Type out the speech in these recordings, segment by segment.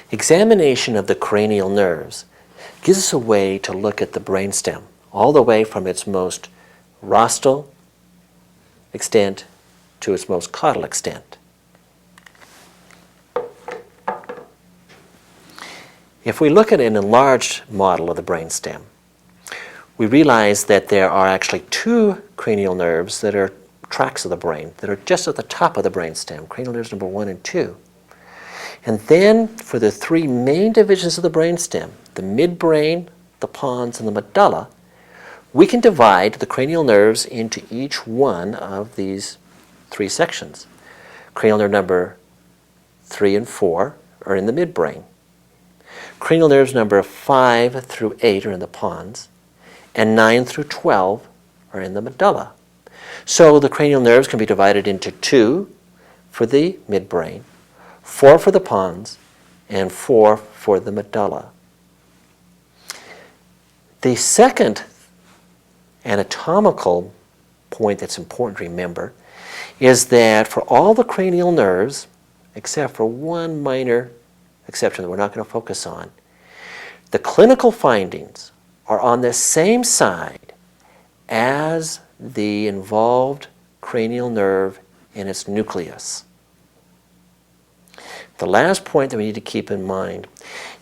Examination of the cranial nerves gives us a way to look at the brainstem, all the way from its most rostral extent to its most caudal extent. If we look at an enlarged model of the brainstem, we realize that there are actually two cranial nerves that are tracts of the brain that are just at the top of the brainstem, cranial nerves number 1 and 2. And then for the three main divisions of the brainstem, the midbrain, the pons, and the medulla, we can divide the cranial nerves into each one of these three sections. Cranial nerve number 3 and 4 are in the midbrain. Cranial nerves number 5 through 8 are in the pons, and 9 through 12 are in the medulla. So the cranial nerves can be divided into 2 for the midbrain, 4 for the pons, and 4 for the medulla. The second anatomical point that's important to remember is that for all the cranial nerves, except for one minor exception that we're not going to focus on, the clinical findings are on the same side as the involved cranial nerve in its nucleus. The last point that we need to keep in mind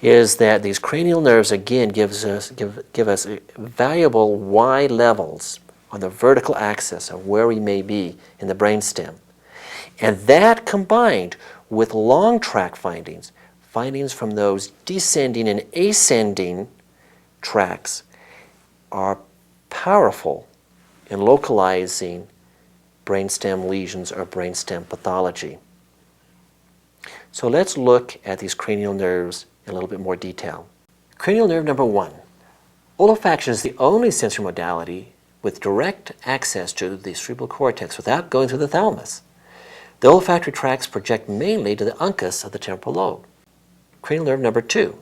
is that these cranial nerves again give us valuable Y levels on the vertical axis of where we may be in the brainstem. And that combined with long track findings, findings from those descending and ascending tracks, are powerful in localizing brainstem lesions or brainstem pathology. So let's look at these cranial nerves in a little bit more detail. Cranial nerve number 1. Olfaction is the only sensory modality with direct access to the cerebral cortex without going through the thalamus. The olfactory tracts project mainly to the uncus of the temporal lobe. Cranial nerve number 2.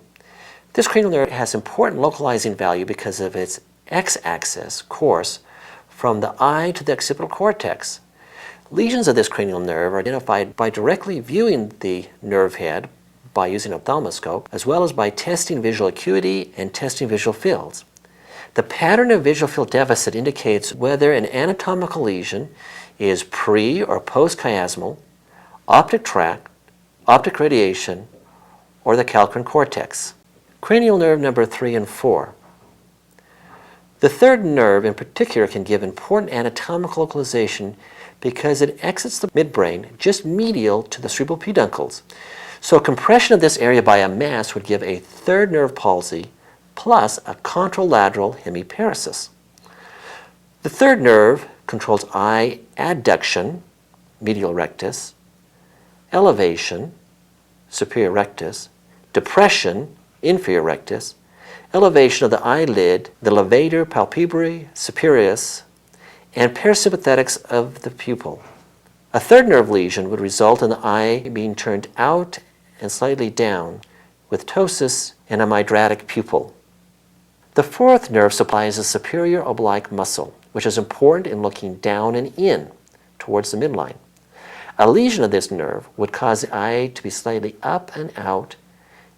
This cranial nerve has important localizing value because of its x-axis course from the eye to the occipital cortex. Lesions of this cranial nerve are identified by directly viewing the nerve head by using an ophthalmoscope, as well as by testing visual acuity and testing visual fields. The pattern of visual field deficit indicates whether an anatomical lesion is pre- or post-chiasmal, optic tract, optic radiation, or the calcarine cortex. Cranial nerve number 3 and 4. The third nerve in particular can give important anatomical localization because it exits the midbrain just medial to the cerebral peduncles. So compression of this area by a mass would give a third nerve palsy plus a contralateral hemiparesis. The third nerve controls eye adduction, medial rectus, elevation, superior rectus, depression, inferior rectus, elevation of the eyelid, the levator palpebrae superius, and parasympathetics of the pupil. A third nerve lesion would result in the eye being turned out and slightly down with ptosis and a mydriatic pupil. The fourth nerve supplies the superior oblique muscle, which is important in looking down and in towards the midline. A lesion of this nerve would cause the eye to be slightly up and out,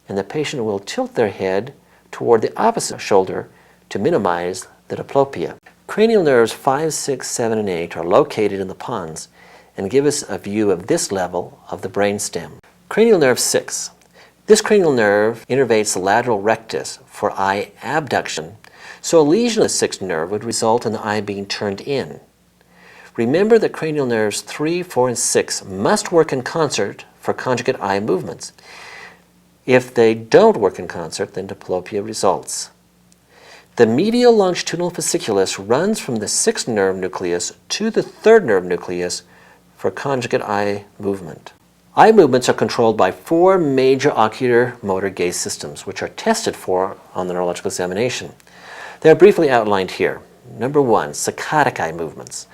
and the patient will tilt their head toward the opposite shoulder to minimize the diplopia. Cranial nerves 5, 6, 7, and 8 are located in the pons and give us a view of this level of the brainstem. Cranial nerve 6. This cranial nerve innervates the lateral rectus for eye abduction, so a lesion of the sixth nerve would result in the eye being turned in. Remember that cranial nerves 3, 4, and 6 must work in concert for conjugate eye movements. If they don't work in concert, then diplopia results. The medial longitudinal fasciculus runs from the sixth nerve nucleus to the third nerve nucleus for conjugate eye movement. Eye movements are controlled by 4 major ocular motor gaze systems, which are tested for on the neurological examination. They are briefly outlined here. Number 1, saccadic eye movements.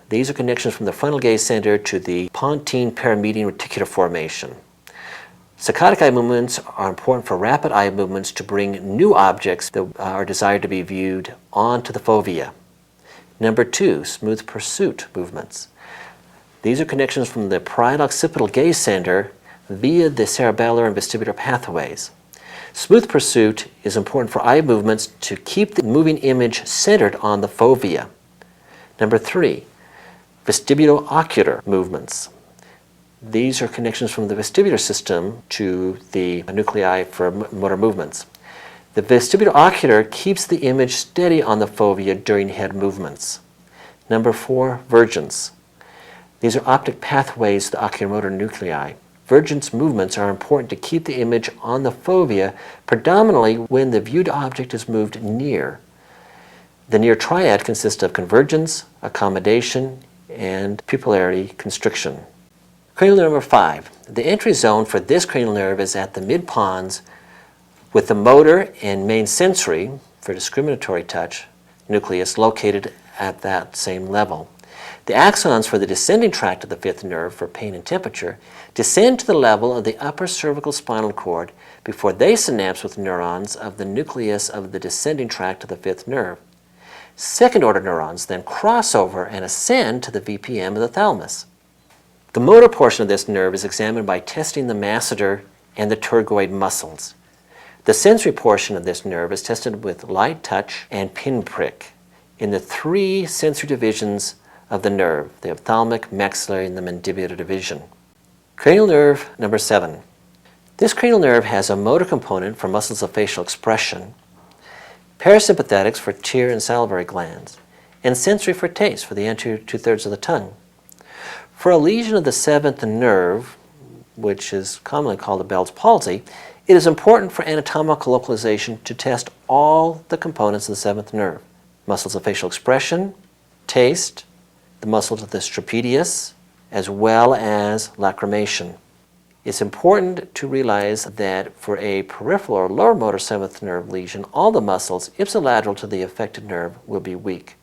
These are connections from the frontal gaze center to the pontine paramedian reticular formation. Saccadic eye movements are important for rapid eye movements to bring new objects that are desired to be viewed onto the fovea. Number 2, smooth pursuit movements. These are connections from the parieto occipital gaze center via the cerebellar and vestibular pathways. Smooth pursuit is important for eye movements to keep the moving image centered on the fovea. Number 3, vestibulo-ocular movements. These are connections from the vestibular system to the nuclei for motor movements. The vestibulo-ocular keeps the image steady on the fovea during head movements. Number 4, vergence. These are optic pathways to the oculomotor nuclei. Vergence movements are important to keep the image on the fovea, predominantly when the viewed object is moved near. The near triad consists of convergence, accommodation, and pupillary constriction. Cranial nerve number 5. The entry zone for this cranial nerve is at the mid-pons, with the motor and main sensory, for discriminatory touch, nucleus located at that same level. The axons for the descending tract of the fifth nerve, for pain and temperature, descend to the level of the upper cervical spinal cord before they synapse with neurons of the nucleus of the descending tract of the fifth nerve. Second-order neurons then cross over and ascend to the VPM of the thalamus. The motor portion of this nerve is examined by testing the masseter and the pterygoid muscles. The sensory portion of this nerve is tested with light touch and pinprick in the 3 sensory divisions of the nerve, the ophthalmic, maxillary, and the mandibular division. Cranial nerve number 7. This cranial nerve has a motor component for muscles of facial expression, parasympathetics for tear and salivary glands, and sensory for taste for the anterior 2/3 of the tongue. For a lesion of the 7th nerve, which is commonly called a Bell's palsy, it is important for anatomical localization to test all the components of the 7th nerve: muscles of facial expression, taste, the muscles of the trapezius, as well as lacrimation. It's important to realize that for a peripheral or lower motor 7th nerve lesion, all the muscles ipsilateral to the affected nerve will be weak.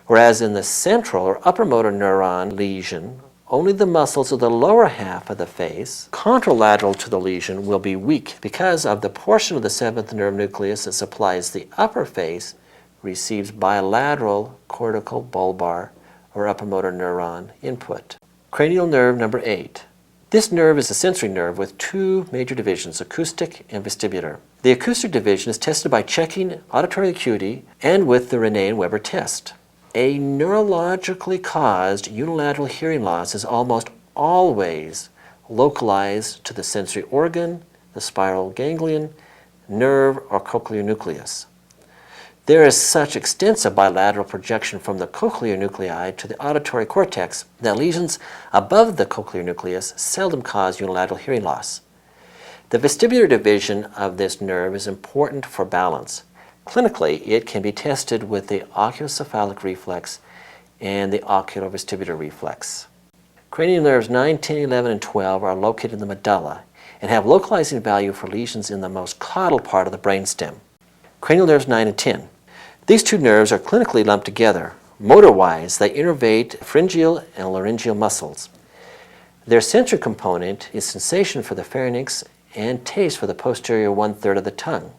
Whereas in the central or upper motor neuron lesion, only the muscles of the lower half of the face, contralateral to the lesion, will be weak because of the portion of the 7th nerve nucleus that supplies the upper face receives bilateral cortical bulbar or upper motor neuron input. Cranial nerve number 8. This nerve is a sensory nerve with 2 major divisions, acoustic and vestibular. The acoustic division is tested by checking auditory acuity and with the Rene and Weber test. A neurologically caused unilateral hearing loss is almost always localized to the sensory organ, the spiral ganglion, nerve, or cochlear nucleus. There is such extensive bilateral projection from the cochlear nuclei to the auditory cortex that lesions above the cochlear nucleus seldom cause unilateral hearing loss. The vestibular division of this nerve is important for balance. Clinically, it can be tested with the oculocephalic reflex and the oculovestibular reflex. Cranial nerves 9, 10, 11, and 12 are located in the medulla and have localizing value for lesions in the most caudal part of the brainstem. Cranial nerves 9 and 10. These 2 nerves are clinically lumped together. Motor-wise, they innervate pharyngeal and laryngeal muscles. Their sensory component is sensation for the pharynx and taste for the posterior 1/3 of the tongue.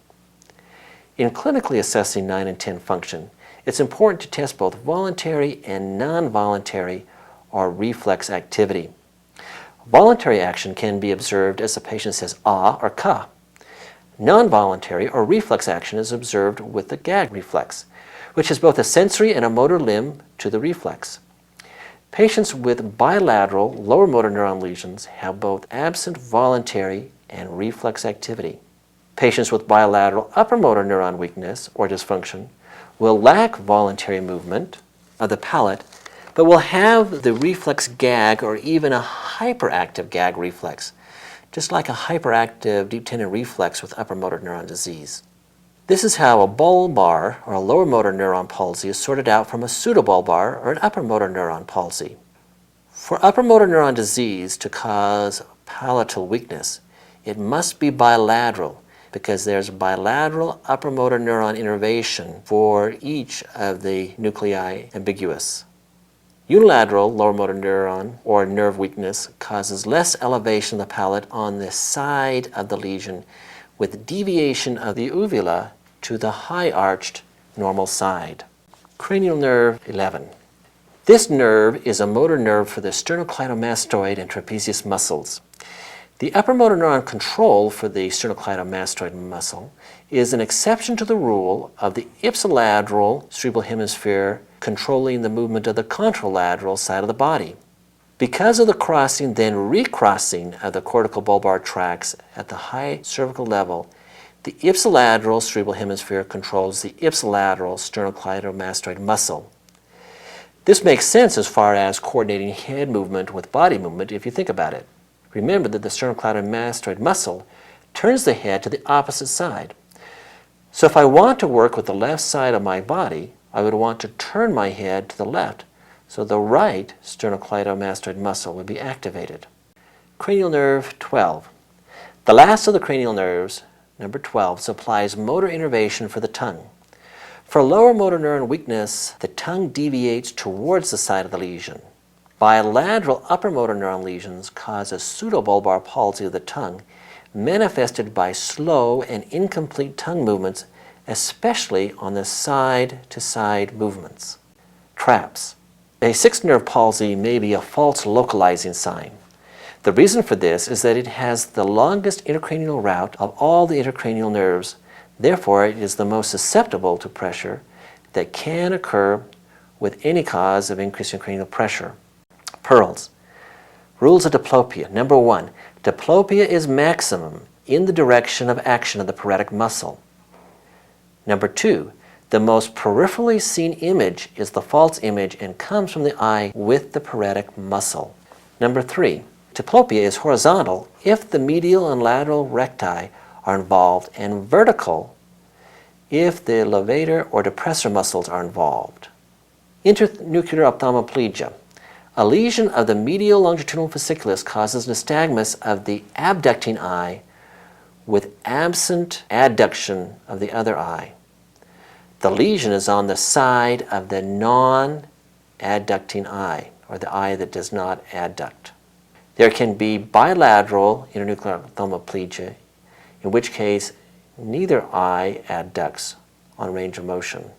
In clinically assessing 9 and 10 function, it's important to test both voluntary and non-voluntary or reflex activity. Voluntary action can be observed as the patient says ah or ka. Non-voluntary or reflex action is observed with the gag reflex, which is both a sensory and a motor limb to the reflex. Patients with bilateral lower motor neuron lesions have both absent voluntary and reflex activity. Patients with bilateral upper motor neuron weakness or dysfunction will lack voluntary movement of the palate, but will have the reflex gag or even a hyperactive gag reflex, just like a hyperactive deep tendon reflex with upper motor neuron disease. This is how a bulbar or a lower motor neuron palsy is sorted out from a pseudobulbar or an upper motor neuron palsy. For upper motor neuron disease to cause palatal weakness, it must be bilateral because there's bilateral upper motor neuron innervation for each of the nuclei ambiguous. Unilateral lower motor neuron or nerve weakness causes less elevation of the palate on the side of the lesion with deviation of the uvula to the high-arched normal side. Cranial nerve 11. This nerve is a motor nerve for the sternocleidomastoid and trapezius muscles. The upper motor neuron control for the sternocleidomastoid muscle is an exception to the rule of the ipsilateral cerebral hemisphere controlling the movement of the contralateral side of the body. Because of the crossing then recrossing of the cortical bulbar tracts at the high cervical level, the ipsilateral cerebral hemisphere controls the ipsilateral sternocleidomastoid muscle. This makes sense as far as coordinating head movement with body movement if you think about it. Remember that the sternocleidomastoid muscle turns the head to the opposite side. So if I want to work with the left side of my body, I would want to turn my head to the left, so the right sternocleidomastoid muscle would be activated. Cranial nerve 12. The last of the cranial nerves, number 12, supplies motor innervation for the tongue. For lower motor neuron weakness, the tongue deviates towards the side of the lesion. Bilateral upper motor neuron lesions cause a pseudobulbar palsy of the tongue, manifested by slow and incomplete tongue movements, especially on the side-to-side movements. Traps. A sixth nerve palsy may be a false localizing sign. The reason for this is that it has the longest intracranial route of all the intracranial nerves. Therefore, it is the most susceptible to pressure that can occur with any cause of increasing cranial pressure. Pearls. Rules of diplopia. Number 1, diplopia is maximum in the direction of action of the paretic muscle. Number 2, the most peripherally seen image is the false image and comes from the eye with the paretic muscle. Number 3, diplopia is horizontal if the medial and lateral recti are involved and vertical if the levator or depressor muscles are involved. Internuclear ophthalmoplegia. A lesion of the medial longitudinal fasciculus causes nystagmus of the abducting eye with absent adduction of the other eye. The lesion is on the side of the non-adducting eye, or the eye that does not adduct. There can be bilateral internuclear ophthalmoplegia, in which case neither eye adducts on range of motion.